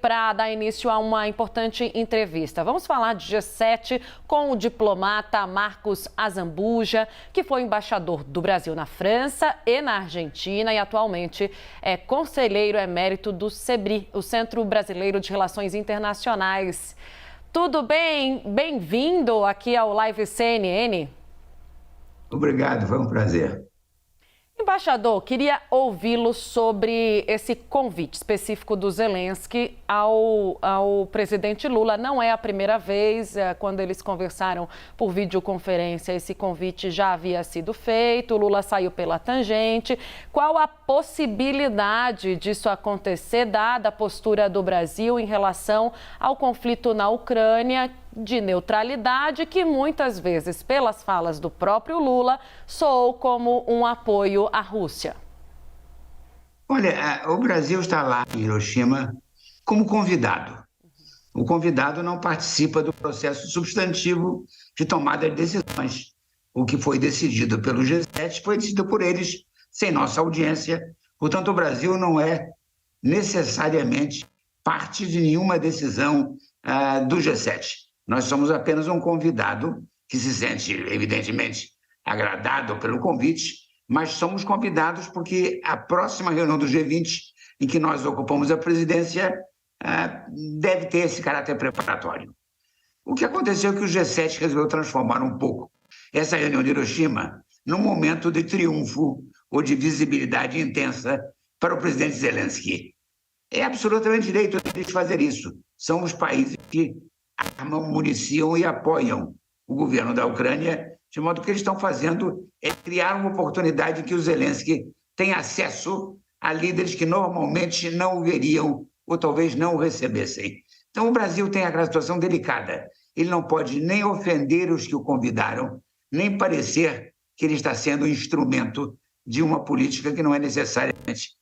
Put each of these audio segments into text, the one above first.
para dar início a uma importante entrevista. Vamos falar de G7 com o diplomata Marcos Azambuja, que foi embaixador do Brasil na França e na Argentina e atualmente é conselheiro emérito do CEBRI, o Centro Brasileiro de Relações Internacionais. Tudo bem? Bem-vindo aqui ao Live CNN. Obrigado, foi um prazer. Embaixador, queria ouvi-lo sobre esse convite específico do Zelensky ao presidente Lula. Não é a primeira vez, quando eles conversaram por videoconferência, esse convite já havia sido feito, o Lula saiu pela tangente. Qual a possibilidade disso acontecer, dada a postura do Brasil em relação ao conflito na Ucrânia, de neutralidade, que muitas vezes, pelas falas do próprio Lula, soou como um apoio à Rússia? Olha, o Brasil está lá em Hiroshima como convidado. O convidado não participa do processo substantivo de tomada de decisões. O que foi decidido pelo G7 foi decidido por eles, sem nossa audiência. Portanto, o Brasil não é necessariamente parte de nenhuma decisão do G7. Nós somos apenas um convidado que se sente, evidentemente, agradado pelo convite, mas somos convidados porque a próxima reunião do G20, em que nós ocupamos a presidência, deve ter esse caráter preparatório. O que aconteceu é que o G7 resolveu transformar um pouco essa reunião de Hiroshima num momento de triunfo ou de visibilidade intensa para o presidente Zelensky. É absolutamente direito deles fazer isso. São os países que armam, municiam e apoiam o governo da Ucrânia, de modo que o que eles estão fazendo é criar uma oportunidade que o Zelensky tem acesso a líderes que normalmente não o veriam ou talvez não o recebessem. Então o Brasil tem aquela situação delicada. Ele não pode nem ofender os que o convidaram, nem parecer que ele está sendo instrumento de uma política que não é necessariamente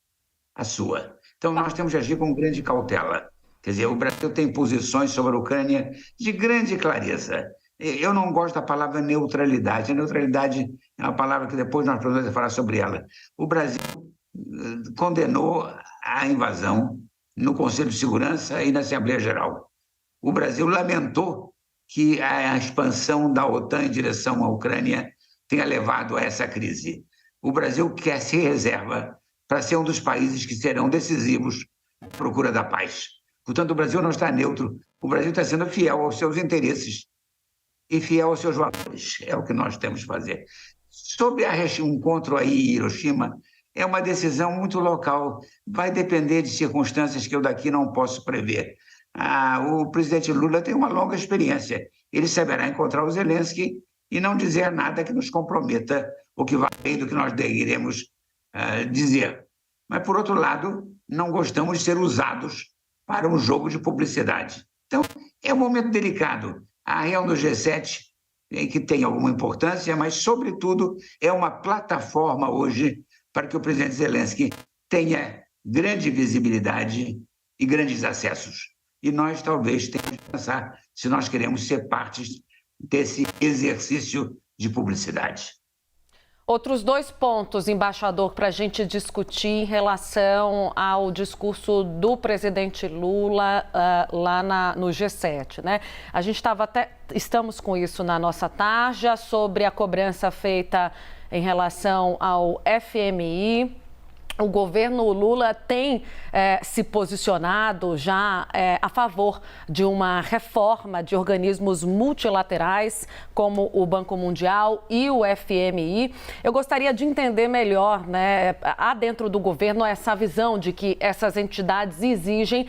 a sua. Então nós temos de agir com grande cautela. Quer dizer, o Brasil tem posições sobre a Ucrânia de grande clareza. Eu não gosto da palavra neutralidade. A neutralidade é uma palavra que depois nós podemos falar sobre ela. O Brasil condenou a invasão no Conselho de Segurança e na Assembleia Geral. O Brasil lamentou que a expansão da OTAN em direção à Ucrânia tenha levado a essa crise. O Brasil quer se reserva para ser um dos países que serão decisivos na procura da paz. Portanto, o Brasil não está neutro, o Brasil está sendo fiel aos seus interesses e fiel aos seus valores. É o que nós temos que fazer. Sobre o encontro aí em Hiroshima, é uma decisão muito local, vai depender de circunstâncias que eu daqui não posso prever. O presidente Lula tem uma longa experiência, ele saberá encontrar o Zelensky e não dizer nada que nos comprometa ou que vá além do que nós iremos dizer. Mas, por outro lado, não gostamos de ser usados para um jogo de publicidade. Então, é um momento delicado. A reunião do G7, que tem alguma importância, mas, sobretudo, é uma plataforma hoje para que o presidente Zelensky tenha grande visibilidade e grandes acessos. E nós, talvez, tenhamos que pensar se nós queremos ser partes desse exercício de publicidade. Outros dois pontos, embaixador, para a gente discutir em relação ao discurso do presidente Lula lá no G7, né? A gente estamos com isso na nossa tarja, sobre a cobrança feita em relação ao FMI. O governo Lula tem se posicionado já a favor de uma reforma de organismos multilaterais, como o Banco Mundial e o FMI. Eu gostaria de entender melhor, né? Há dentro do governo essa visão de que essas entidades exigem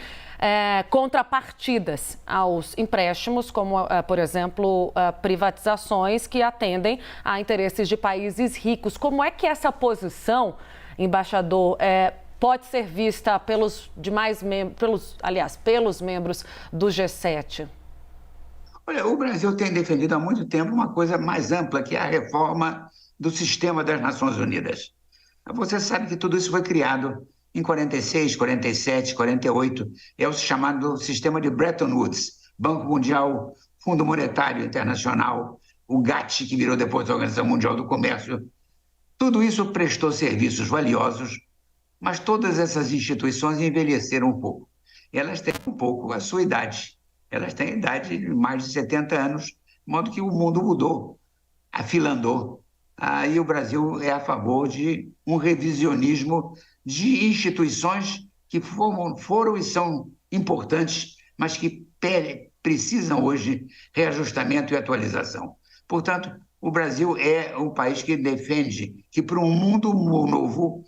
contrapartidas aos empréstimos, como, por exemplo, privatizações que atendem a interesses de países ricos. Como é que essa posição, embaixador, pode ser vista pelos membros do G7? Olha, o Brasil tem defendido há muito tempo uma coisa mais ampla, que é a reforma do sistema das Nações Unidas. Você sabe que tudo isso foi criado em 46, 47, 48, é o chamado sistema de Bretton Woods, Banco Mundial, Fundo Monetário Internacional, o GATT, que virou depois a Organização Mundial do Comércio. Tudo isso prestou serviços valiosos, mas todas essas instituições envelheceram um pouco. elas têm um pouco a sua idade. Elas têm a idade de mais de 70 anos, de modo que o mundo mudou, afilandou. Aí o Brasil é a favor de um revisionismo de instituições que foram e são importantes, mas que precisam hoje reajustamento e atualização. Portanto, o Brasil é um país que defende que, para um mundo novo,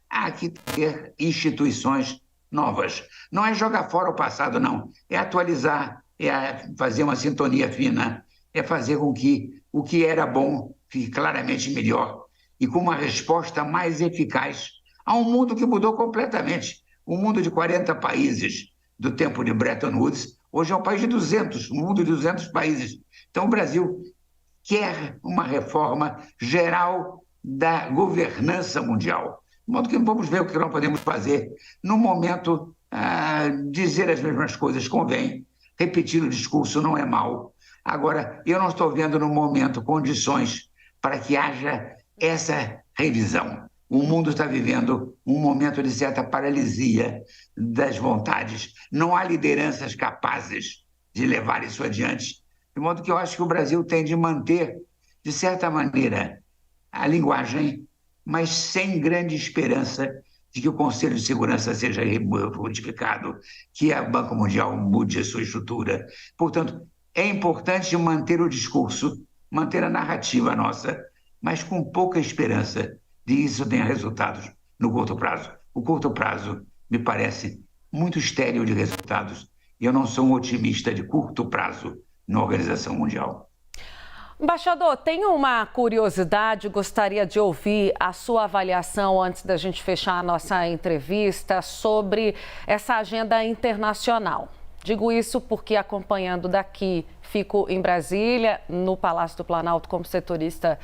há que ter instituições novas. Não é jogar fora o passado, não. É atualizar, é fazer uma sintonia fina, é fazer com que o que era bom fique claramente melhor e com uma resposta mais eficaz a um mundo que mudou completamente. Um mundo de 40 países do tempo de Bretton Woods, hoje é um país de 200, um mundo de 200 países. Então, o Brasil quer uma reforma geral da governança mundial. De modo que vamos ver o que nós podemos fazer. No momento, dizer as mesmas coisas convém, repetir o discurso não é mal. Agora, eu não estou vendo no momento condições para que haja essa revisão. O mundo está vivendo um momento de certa paralisia das vontades. Não há lideranças capazes de levar isso adiante. De modo que eu acho que o Brasil tem de manter, de certa maneira, a linguagem, mas sem grande esperança de que o Conselho de Segurança seja modificado, que o Banco Mundial mude a sua estrutura. Portanto, é importante manter o discurso, manter a narrativa nossa, mas com pouca esperança de que isso tenha resultados no curto prazo. O curto prazo me parece muito estéril de resultados e eu não sou um otimista de curto prazo na Organização Mundial. Embaixador, tenho uma curiosidade, gostaria de ouvir a sua avaliação antes da gente fechar a nossa entrevista sobre essa agenda internacional. Digo isso porque, acompanhando daqui, fico em Brasília, no Palácio do Planalto, como setorista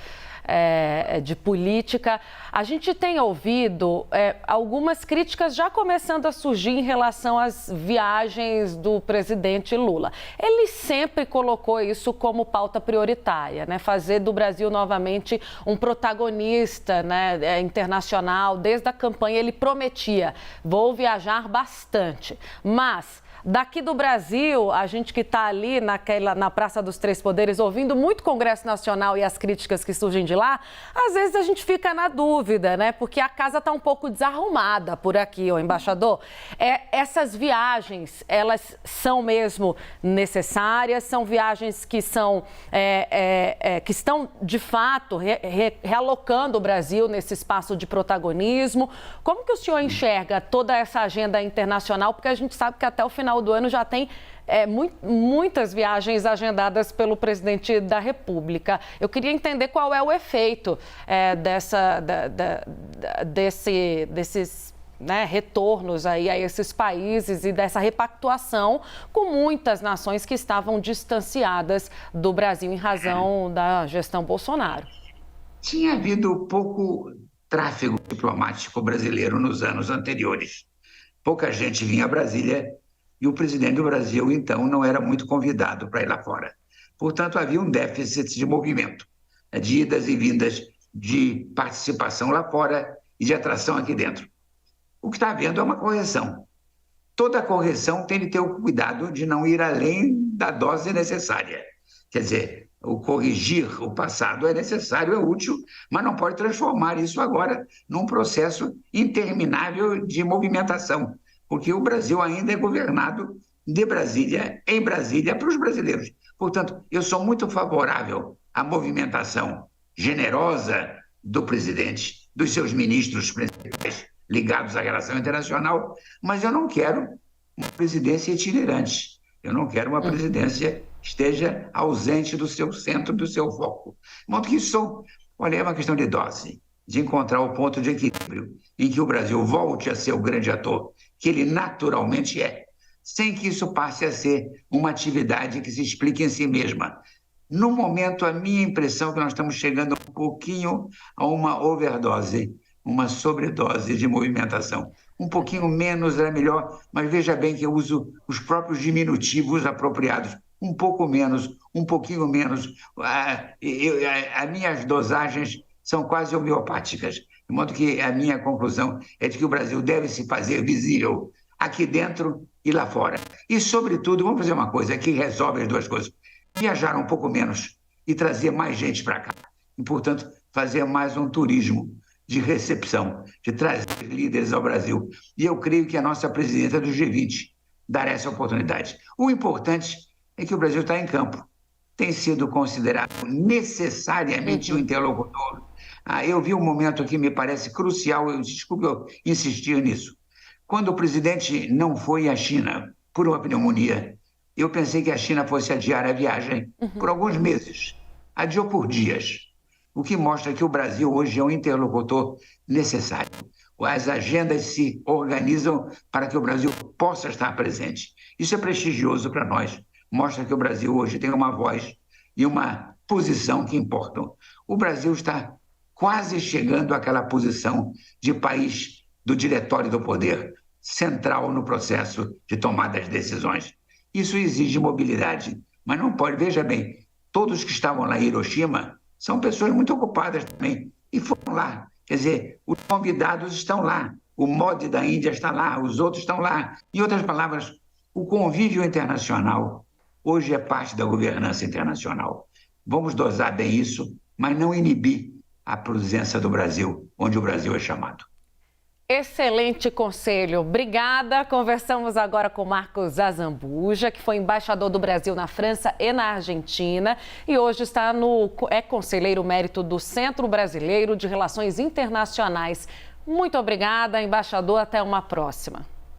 de política. A gente tem ouvido algumas críticas já começando a surgir em relação às viagens do presidente Lula. Ele sempre colocou isso como pauta prioritária, né? Fazer do Brasil novamente um protagonista, né, internacional. Desde a campanha ele prometia, vou viajar bastante, mas daqui do Brasil, a gente que está ali na Praça dos Três Poderes, ouvindo muito Congresso Nacional e as críticas que surgem de lá, às vezes a gente fica na dúvida, né? Porque a casa está um pouco desarrumada por aqui, ô embaixador. Essas viagens, elas são mesmo necessárias? São viagens que são que estão, de fato, realocando o Brasil nesse espaço de protagonismo? Como que o senhor enxerga toda essa agenda internacional? Porque a gente sabe que até o final do ano já tem muitas viagens agendadas pelo presidente da República. Eu queria entender qual é o efeito desses retornos aí a esses países e dessa repactuação com muitas nações que estavam distanciadas do Brasil em razão da gestão Bolsonaro. Tinha havido pouco tráfego diplomático brasileiro nos anos anteriores. Pouca gente vinha a Brasília e o presidente do Brasil, então, não era muito convidado para ir lá fora. Portanto, havia um déficit de movimento, de idas e vindas, de participação lá fora e de atração aqui dentro. O que está havendo é uma correção. Toda correção tem de ter o cuidado de não ir além da dose necessária. Quer dizer, o corrigir o passado é necessário, é útil, mas não pode transformar isso agora num processo interminável de movimentação, porque o Brasil ainda é governado de Brasília, em Brasília, para os brasileiros. Portanto, eu sou muito favorável à movimentação generosa do presidente, dos seus ministros principais ligados à relação internacional, mas eu não quero uma presidência itinerante. Eu não quero uma presidência que esteja ausente do seu centro, do seu foco. De modo que isso, olha, é uma questão de dose, de encontrar o ponto de equilíbrio em que o Brasil volte a ser o grande ator que ele naturalmente é, sem que isso passe a ser uma atividade que se explique em si mesma. No momento, a minha impressão é que nós estamos chegando um pouquinho a uma overdose, uma sobredose de movimentação. Um pouquinho menos era melhor, mas veja bem que eu uso os próprios diminutivos apropriados. Um pouco menos, um pouquinho menos. As minhas dosagens são quase homeopáticas, de modo que a minha conclusão é de que o Brasil deve se fazer visível aqui dentro e lá fora. E, sobretudo, vamos fazer uma coisa que resolve as duas coisas. Viajar um pouco menos e trazer mais gente para cá. E, portanto, fazer mais um turismo de recepção, de trazer líderes ao Brasil. E eu creio que a nossa presidenta do G20 dará essa oportunidade. O importante é que o Brasil está em campo. Tem sido considerado necessariamente um interlocutor. Eu vi um momento que me parece crucial, desculpe eu insistir nisso. Quando o presidente não foi à China por uma pneumonia, eu pensei que a China fosse adiar a viagem por alguns meses. Adiou por dias, o que mostra que o Brasil hoje é um interlocutor necessário. As agendas se organizam para que o Brasil possa estar presente. Isso é prestigioso para nós. Mostra que o Brasil hoje tem uma voz e uma posição que importam. O Brasil está quase chegando àquela posição de país do diretório do poder, central no processo de tomada de decisões. Isso exige mobilidade, mas não pode. Veja bem, todos que estavam lá em Hiroshima são pessoas muito ocupadas também e foram lá. Quer dizer, os convidados estão lá, o Modi da Índia está lá, os outros estão lá. Em outras palavras, o convívio internacional hoje é parte da governança internacional. Vamos dosar bem isso, mas não inibir a presença do Brasil, onde o Brasil é chamado. Excelente conselho. Obrigada. Conversamos agora com Marcos Azambuja, que foi embaixador do Brasil na França e na Argentina e hoje é conselheiro mérito do Centro Brasileiro de Relações Internacionais. Muito obrigada, embaixador. Até uma próxima.